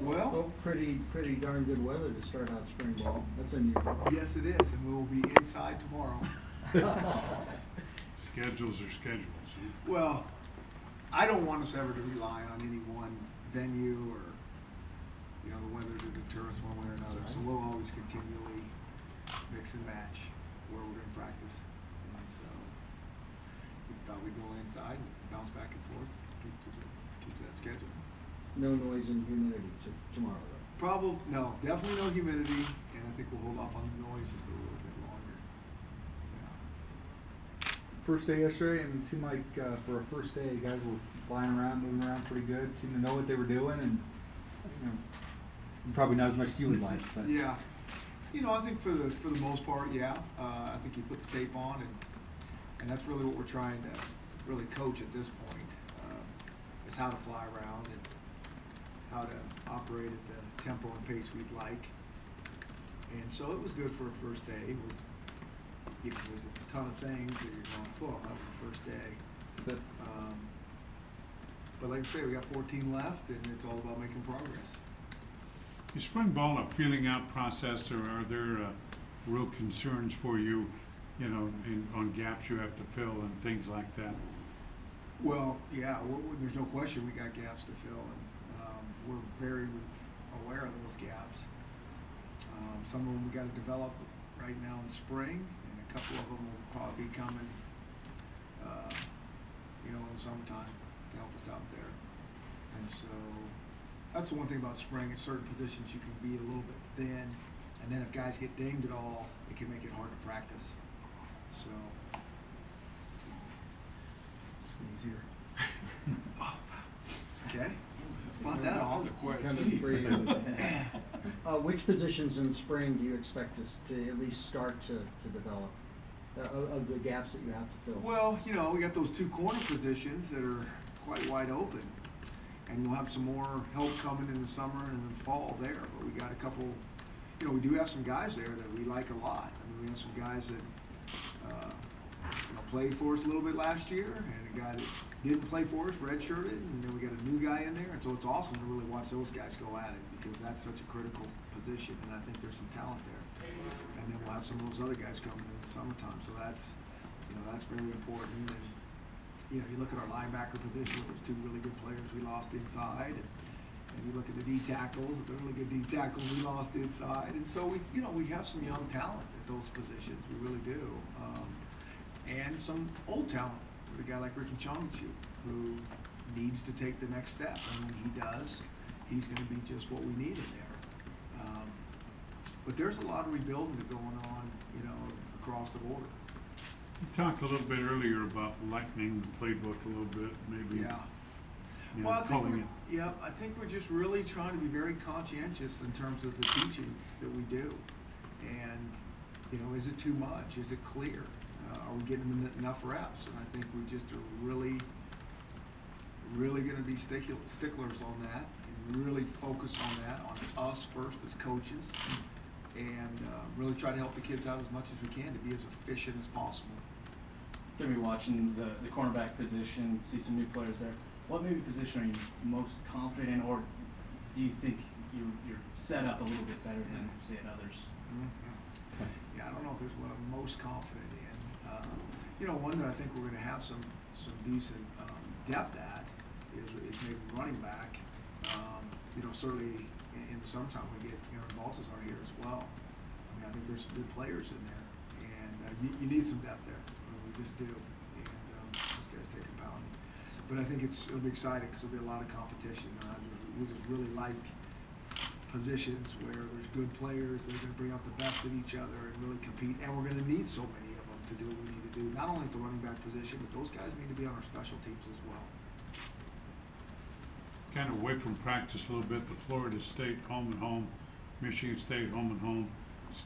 Well, pretty darn good weather to start out spring ball. That's unusual. yes it is, and we will be inside tomorrow. Schedules are schedules, huh? Well, I don't want us ever to rely on any one venue or, the weather to deter us one way or another. So we'll always continually mix and match where we're going to practice. And so we thought we'd go inside and bounce back and forth, keep to that schedule. No noise and humidity tomorrow, though. No, definitely no humidity, and I think we'll hold off on the noise just a little bit longer. Yeah. First day yesterday, and it seemed like for a first day, guys were flying around, moving around pretty good. Seemed to know what they were doing, and probably not as much as you would like. But. Yeah, I think for the most part, yeah. I think you put the tape on, and that's really what we're trying to really coach at this point, is how to fly around and how to operate at the tempo and pace we'd like. And so it was good for a first day. There's a ton of things that you're going, oh, that was the first day. But like I say, we got 14 left, and it's all about making progress. Is spring ball a feeling out process, or are there real concerns for you, on gaps you have to fill and things like that? Well, yeah, there's no question we got gaps to fill, and we're very aware of those gaps. Some of them we got to develop right now in spring, and a couple of them will probably be coming, in the summertime to help us out there. And so that's the one thing about spring. At certain positions, you can be a little bit thin, and then if guys get dinged at all, it can make it hard to practice. So, sneeze here. Okay. Fought that off. Which positions in spring do you expect us to at least start to develop of the gaps that you have to fill? Well, we got those two corner positions that are quite wide open, and we'll have some more help coming in the summer and in the fall there. But we got a couple. We do have some guys there that we like a lot. I mean, we have some guys that played for us a little bit last year, and a guy that didn't play for us, redshirted, and then we got a new guy in there, and so it's awesome to really watch those guys go at it, because that's such a critical position, and I think there's some talent there. And then we'll have some of those other guys coming in the summertime, so that's very important. And you look at our linebacker position, there's two really good players we lost inside, and you look at the D tackles, the really good D tackles we lost inside, and so we have some young talent at those positions, we really do. And some old talent, with a guy like Ricky Chongchu, who needs to take the next step. And when he does, he's going to be just what we need in there. But there's a lot of rebuilding going on, across the board. You talked a little bit earlier about lightening the playbook a little bit, maybe. Yeah. I think we're just really trying to be very conscientious in terms of the teaching that we do. And, is it too much? Is it clear? Are we getting enough reps? And I think we just are really going to be sticklers on that, and really focus on that, on us first as coaches, and really try to help the kids out as much as we can to be as efficient as possible. Going to be watching the cornerback position, see some new players there. What maybe position are you most confident in, or do you think you're set up a little bit better than, say, others? Mm-hmm. Yeah, I don't know if there's one I'm most confident in. One that I think we're going to have some decent depth at is maybe running back. Certainly in the summertime we get Aaron Baltazar here as well. I mean, I think there's some good players in there, and you need some depth there. We just do, and those guys take a pounding. But I think it'll be exciting because there'll be a lot of competition. We just really like positions where there's good players that are going to bring out the best in each other and really compete, and we're going to need so many of them to do what we need to do, not only at the running back position, but those guys need to be on our special teams as well. Kind of away from practice a little bit, the Florida State home and home, Michigan State home and home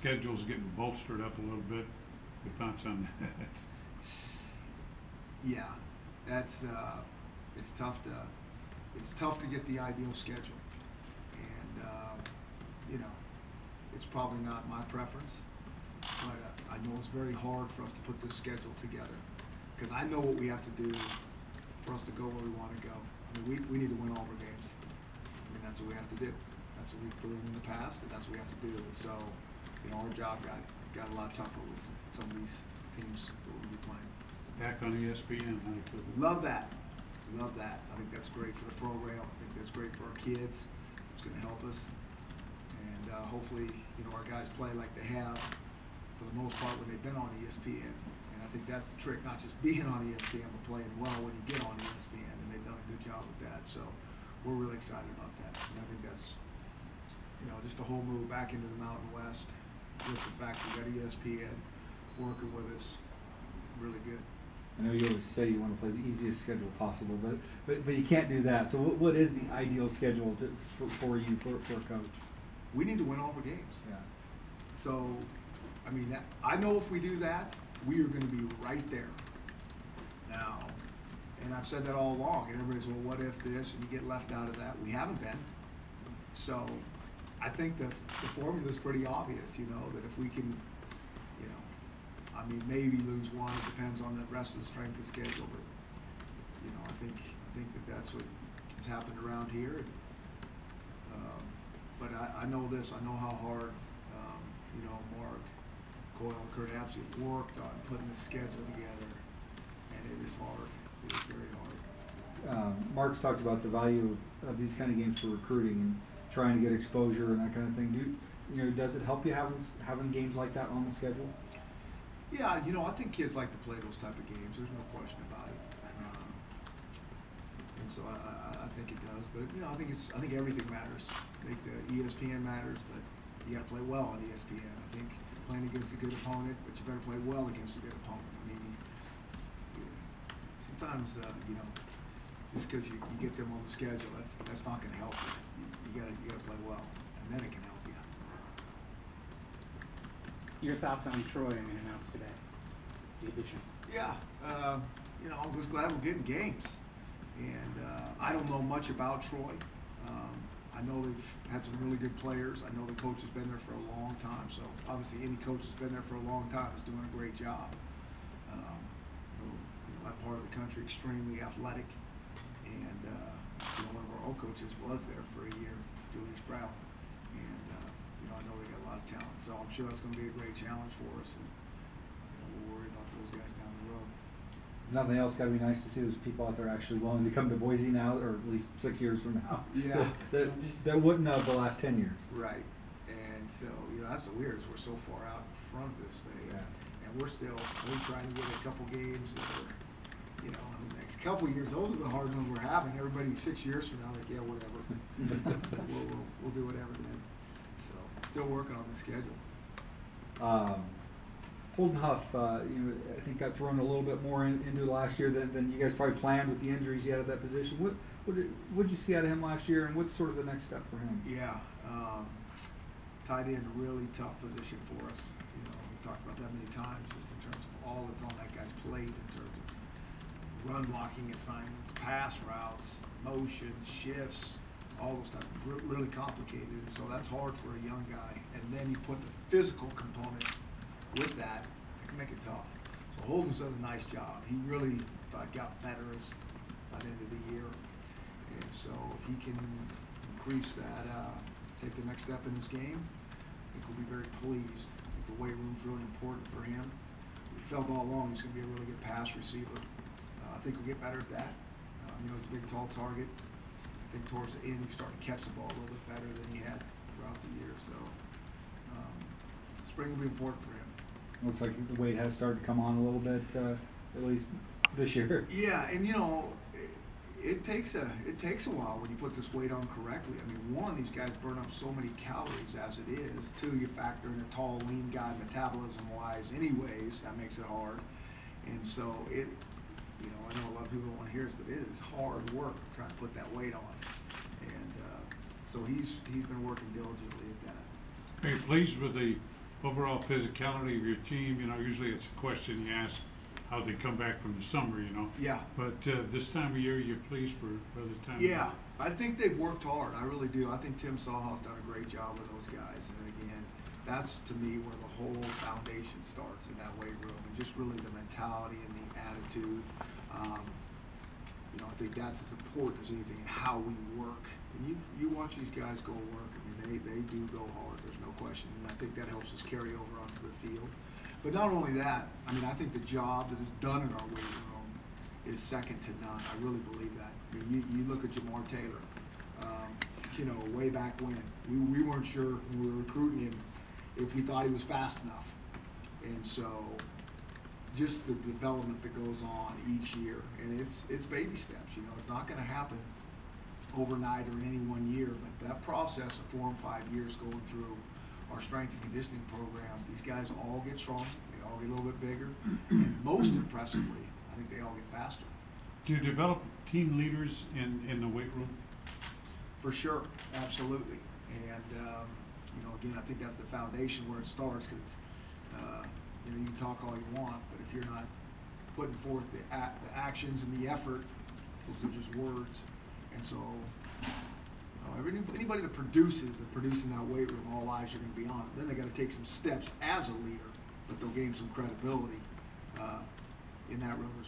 schedule's getting bolstered up a little bit. Your thoughts on that? Yeah, it's tough to get the ideal schedule, and it's probably not my preference, but I know it's very hard for us to put this schedule together, because I know what we have to do for us to go where we want to go. I mean, we need to win all our games. I mean, that's what we have to do. That's what we've proven in the past, and that's what we have to do. So, our job got a lot tougher with some of these teams that we'll be playing. Back on ESPN, how do you feel? Love that. Love that. I think that's great for the program. I think that's great for our kids. It's going to help us. And hopefully, our guys play like they have for the most part when they've been on ESPN. And I think that's the trick, not just being on ESPN, but playing well when you get on ESPN. And they've done a good job with that. So we're really excited about that. And I think that's, just the whole move back into the Mountain West with the fact we got ESPN working with us, really good. I know you always say you want to play the easiest schedule possible, but you can't do that. So what is the ideal schedule for you, for a coach? We need to win all the games. Yeah. So, I know if we do that, we are going to be right there. Now, and I've said that all along, and everybody's, well, what if this, and you get left out of that. We haven't been. So, I think the formula is pretty obvious, that if we can, maybe lose one. It depends on the rest of the strength of schedule, but I think that's what has happened around here. But I know this. I know how hard Mark Coyle and Kurt Apsey worked on putting the schedule together, and it is hard. It is very hard. Mark's talked about the value of these kind of games for recruiting and trying to get exposure and that kind of thing. Does it help you having games like that on the schedule? Yeah, I think kids like to play those type of games. There's no question about it. And so I think it does. But I think everything matters. I think the ESPN matters, but you got to play well on ESPN. I think playing against a good opponent, but you better play well against a good opponent. Sometimes just because you get them on the schedule, that's not going to help you. You got to play well, and then it can help you. Your thoughts on Troy being announced today, the addition? Yeah, I'm just glad we're getting games. And I don't know much about Troy. I know they've had some really good players. I know the coach has been there for a long time. So obviously any coach that's been there for a long time is doing a great job. That part of the country, extremely athletic. And one of our old coaches was there for a year, Julius Brown. And I know they got a lot of talent, so I'm sure that's going to be a great challenge for us, and we'll worry about those guys down the road. Nothing else, got to be nice to see those people out there actually willing to come to Boise now, or at least 6 years from now. Yeah. that wouldn't have the last 10 years. Right, and so that's the weirdest. We're so far out in front of this thing, and we're trying to get a couple games that are, in the next couple years. Those are the hard ones we're having. Everybody 6 years from now, like, yeah, whatever. we'll do whatever then. So, still working on the schedule. Holden Huff, I think got thrown a little bit more into last year than you guys probably planned with the injuries he had at that position. What did you see out of him last year, and what's sort of the next step for him? Yeah, tight end, really tough position for us. We talked about that many times, just in terms of all that's on that guy's plate in terms of run blocking assignments, pass routes, motions, shifts, all those stuff. Really complicated. So that's hard for a young guy. And then you put the physical component with that, it can make it tough. So Holden's done a nice job. He really got better by the end of the year. And so if he can increase that, take the next step in his game, I think we'll be very pleased. I think the weight room's really important for him. We felt all along he's going to be a really good pass receiver. I think we'll get better at that. He's a big, tall target. I think towards the end, he's starting to catch the ball a little bit better than he had throughout the year. So spring will be important for him. Looks like the weight has started to come on a little bit, at least this year. Yeah, and it takes a while when you put this weight on correctly. One, these guys burn up so many calories as it is. Two, you factor in a tall, lean guy metabolism-wise anyways, that makes it hard. And so I know a lot of people don't want to hear this, but it is hard work trying to put that weight on. And so he's been working diligently at that. Are you pleased with the overall physicality of your team? Usually it's a question you ask how they come back from the summer, Yeah. But this time of year, you're pleased for the time Yeah, of year? I think they've worked hard. I really do. I think Tim Sawhall's done a great job with those guys. And again, that's to me where the whole foundation starts, in that weight room, and just really the mentality and the attitude. You know, I think that's as important as anything in how we work. And you watch these guys go work, I mean, they do go hard, there's no question. And I think that helps us carry over onto the field. But not only that, I mean, I think the job that is done in our weight room is second to none. I really believe that. I mean, you look at Jamar Taylor, you know, way back when, we weren't sure when we were recruiting him if we thought he was fast enough. And so, just the development that goes on each year, and it's baby steps. You know, it's not going to happen overnight or in any one year, but that process of 4 and 5 years going through our strength and conditioning program, these guys all get stronger, they all get a little bit bigger, and most impressively, I think they all get faster. Do you develop team leaders in the weight room? For sure, absolutely. And you know, again, I think that's the foundation where it starts, because you know, you can talk all you want, but if you're not putting forth the actions and the effort, those are just words. And so, anybody that produces and producing that weight room, all eyes are going to be on it. Then they got to take some steps as a leader, but they'll gain some credibility in that room as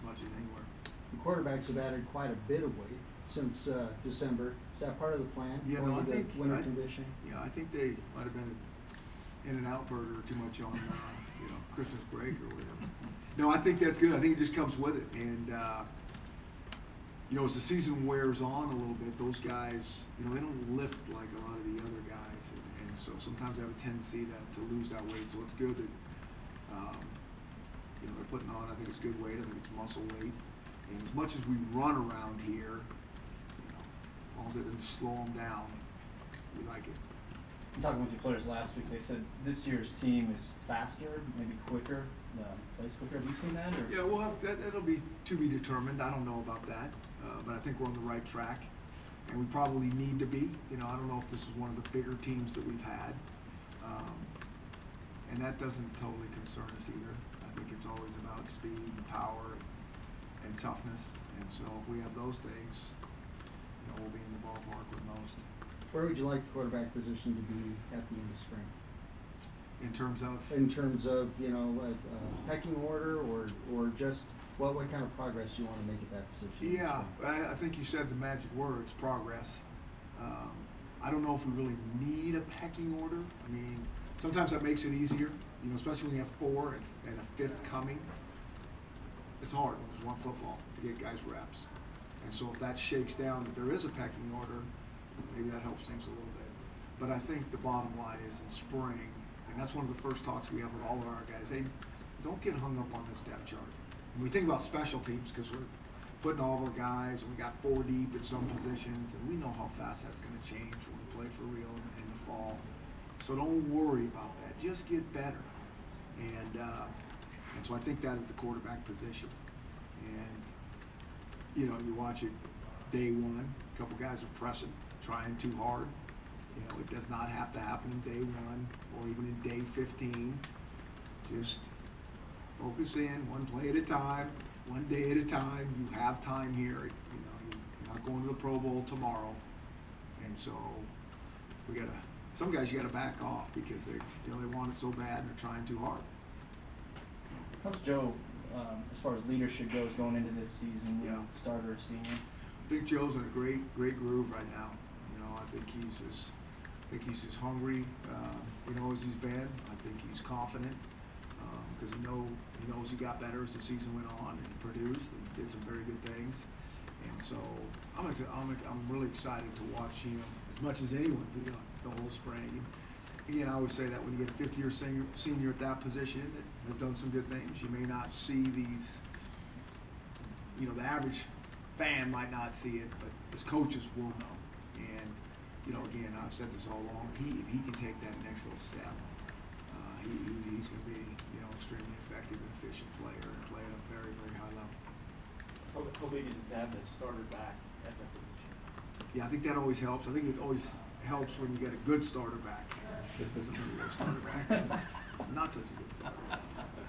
much as anywhere. The quarterbacks have added quite a bit of weight since December. Is that part of the plan? Yeah, no, I think winter conditioning? Yeah, I think they might have been in and out burger too much on you know, Christmas break or whatever. No, I think that's good. I think it just comes with it. And you know, as the season wears on a little bit, those guys, you know, they don't lift like a lot of the other guys, and so sometimes they have a tendency to lose that weight. So it's good that you know, they're putting on, I think it's good weight. I think it's muscle weight. And as much as we run around here, you know, as long as it doesn't slow them down, we like it. Talking with your players last week, they said this year's team is faster, maybe quicker, plays quicker. Have you seen that? Or? Yeah, well, that'll be to be determined. I don't know about that, but I think we're on the right track, and we probably need to be. You know, I don't know if this is one of the bigger teams that we've had, and that doesn't totally concern us either. I think it's always about speed and power and toughness, and so if we have those things, you know, we'll be in the ballpark with most. Where would you like the quarterback position to be at the end of spring? In terms of? In terms of, you know, pecking order, or just what kind of progress do you want to make at that position? Yeah, I think you said the magic words, progress. I don't know if we really need a pecking order. I mean, sometimes that makes it easier, you know, especially when you have 4 and a 5th coming. It's hard when there's one football to get guys reps. And so if that shakes down that there is a pecking order, maybe that helps things a little bit. But I think the bottom line is in spring, and that's one of the first talks we have with all of our guys, hey, don't get hung up on this depth chart. And we think about special teams because we're putting all of our guys, and we got 4 deep at some positions, and we know how fast that's going to change when we play for real in the fall. So don't worry about that. Just get better. And so I think that is the quarterback position. And, you know, you watch it day 1, a couple guys are pressing, trying too hard. You know, it does not have to happen in day 1 or even in day 15. Just focus in, one play at a time, one day at a time. You have time here. You know, you're not going to the Pro Bowl tomorrow. And so some guys you gotta back off because they want it so bad and they're trying too hard. How's Joe, as far as leadership goes, going into this season? You know, starter or senior? I think Joe's in a great groove right now. You know, I think he's as hungry, you know, as he's been. I think he's confident because he knows he got better as the season went on and produced and did some very good things. And so I'm really excited to watch him as much as anyone through the whole spring. Again, I always say that when you get a 5th-year senior at that position that has done some good things, you may not see these, you know, the average fan might not see it, but as coaches will know. And, you know, again, I've said this all along, if he can take that next little step, he's going to be, you know, extremely effective and efficient player and play at a very, very high level. How big is it to have the starter back at that position? Yeah, I think that always helps. I think it always helps when you get a good starter back. It doesn't really get a starter back. Not such a good starter back.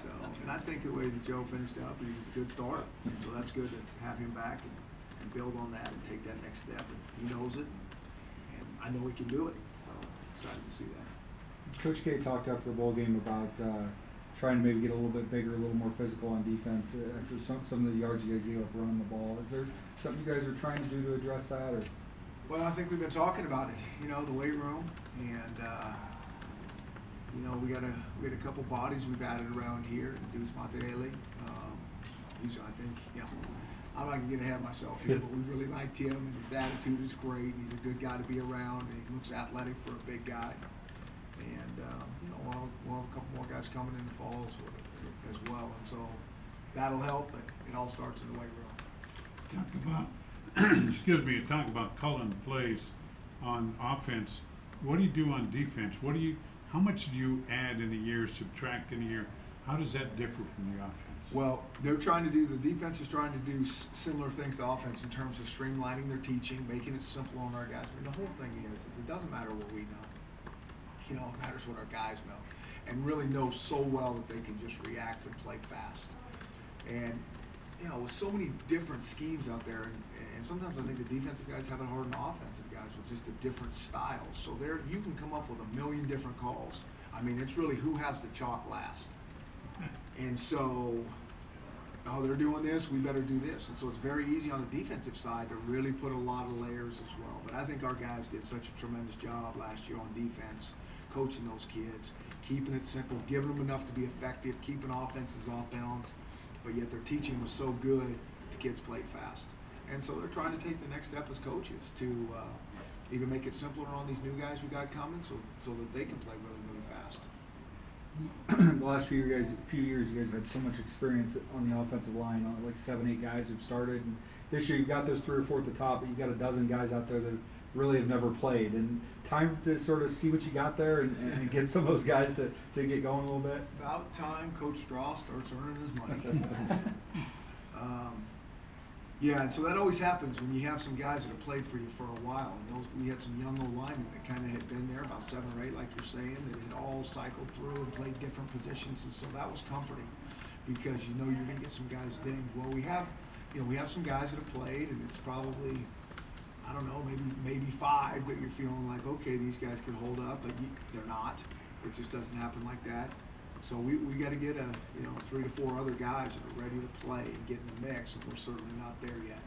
So, and I think the way that Joe finished up, he was a good starter. So that's good to have him back and build on that and take that next step. And he knows it, and I know he can do it. So excited to see that. Coach K talked after the bowl game about trying to maybe get a little bit bigger, a little more physical on defense after some of the yards you guys gave up running the ball. Is there something you guys are trying to do to address that, or? Well, I think we've been talking about it, the weight room, and, we got a couple bodies we've added around here, Deuce Monteale. He's, I think, I'm not gonna get ahead of myself here, but we really liked him, and his attitude is great. He's a good guy to be around, and he looks athletic for a big guy. And, we'll have a couple more guys coming in the fall as well, and so that'll help, but it all starts in the weight room. Talk about, excuse me, talk about calling plays on offense. What do you do on defense? How much do you add in a year, subtract in a year? How does that differ from the offense? Well, the defense is trying to do similar things to offense in terms of streamlining their teaching, making it simple on our guys. I mean, the whole thing is it doesn't matter what we know. It matters what our guys know, and really know so well that they can just react and play fast. And, with so many different schemes out there, and sometimes I think the defensive guys have it harder than offensive guys with just the different styles. So you can come up with a million different calls. I mean, it's really who has the chalk last. And so, they're doing this, we better do this. And so it's very easy on the defensive side to really put a lot of layers as well. But I think our guys did such a tremendous job last year on defense, coaching those kids, keeping it simple, giving them enough to be effective, keeping offenses off balance, but yet their teaching was so good, the kids played fast. And so they're trying to take the next step as coaches to even make it simpler on these new guys we got coming so that they can play really, really fast. The last few years, you guys have had so much experience on the offensive line, like 7, 8 guys who've started. And this year, you've got those 3 or 4 at the top, but you've got a dozen guys out there that really have never played. And time to sort of see what you got there and get some of those guys to get going a little bit. About time Coach Strauss starts earning his money. Yeah, and so that always happens when you have some guys that have played for you for a while. And we had some young old linemen that kind of had been there, about 7 or 8, like you're saying, that had all cycled through and played different positions, and so that was comforting because you're going to get some guys dinged. Well, we have some guys that have played, and it's probably, I don't know, maybe 5 that you're feeling like, okay, these guys could hold up, but they're not. It just doesn't happen like that. So we got to get 3 to 4 other guys that are ready to play and get in the mix, and we're certainly not there yet.